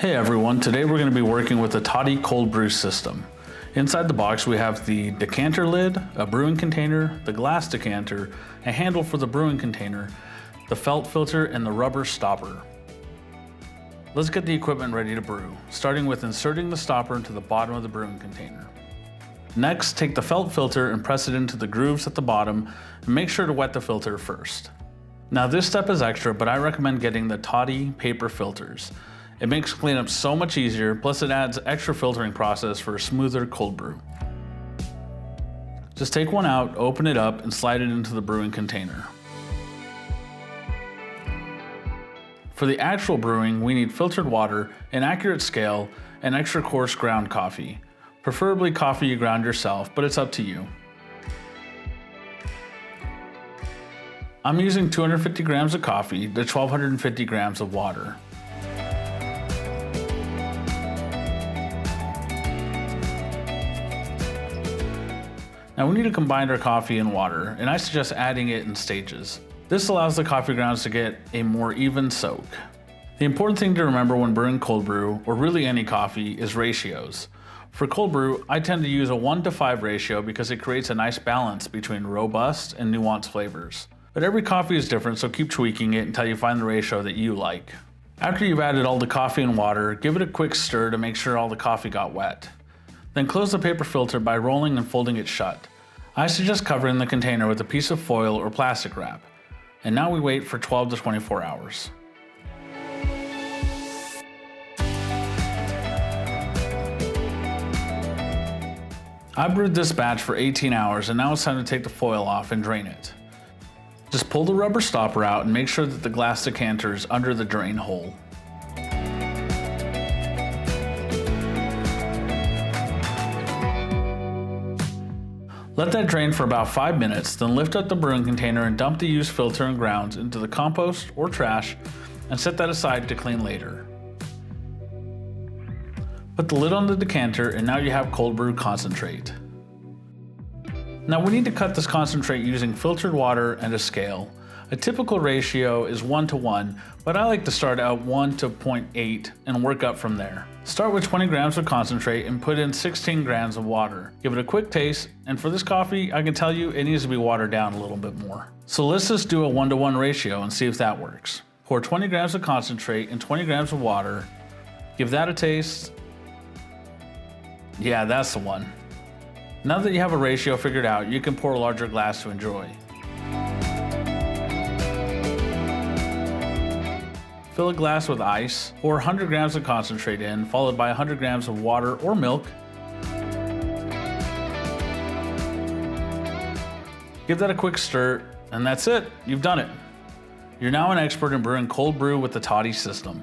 Hey everyone, today we're going to be working with the Toddy cold brew system. Inside the box we have the decanter lid, a brewing container, the glass decanter, a handle for the brewing container, the felt filter, and the rubber stopper. Let's get the equipment ready to brew, starting with inserting the stopper into the bottom of the brewing container. Next, take the felt filter and press it into the grooves at the bottom, and make sure to wet the filter first. Now this step is extra, but I recommend getting the Toddy paper filters. It makes cleanup so much easier, plus it adds extra filtering process for a smoother cold brew. Just take one out, open it up, and slide it into the brewing container. For the actual brewing, we need filtered water, an accurate scale, and extra coarse ground coffee. Preferably coffee you ground yourself, but it's up to you. I'm using 250 grams of coffee to 1,250 grams of water. Now we need to combine our coffee and water, and I suggest adding it in stages. This allows the coffee grounds to get a more even soak. The important thing to remember when brewing cold brew, or really any coffee, is ratios. For cold brew, I tend to use a 1:5 ratio because it creates a nice balance between robust and nuanced flavors. But every coffee is different, so keep tweaking it until you find the ratio that you like. After you've added all the coffee and water, give it a quick stir to make sure all the coffee got wet. Then close the paper filter by rolling and folding it shut. I suggest covering the container with a piece of foil or plastic wrap. And now we wait for 12 to 24 hours. I brewed this batch for 18 hours, and now it's time to take the foil off and drain it. Just pull the rubber stopper out and make sure that the glass decanter is under the drain hole. Let that drain for about 5 minutes, then lift up the brewing container and dump the used filter and grounds into the compost or trash and set that aside to clean later. Put the lid on the decanter and now you have cold brew concentrate. Now we need to cut this concentrate using filtered water and a scale. A typical ratio is 1:1, but I like to start out 1 to 0.8 and work up from there. Start with 20 grams of concentrate and put in 16 grams of water. Give it a quick taste, and for this coffee, I can tell you it needs to be watered down a little bit more. So let's just do a 1:1 ratio and see if that works. Pour 20 grams of concentrate and 20 grams of water. Give that a taste. Yeah, that's the one. Now that you have a ratio figured out, you can pour a larger glass to enjoy. Fill a glass with ice, pour 100 grams of concentrate in, followed by 100 grams of water or milk. Give that a quick stir, and that's it. You've done it. You're now an expert in brewing cold brew with the Toddy system.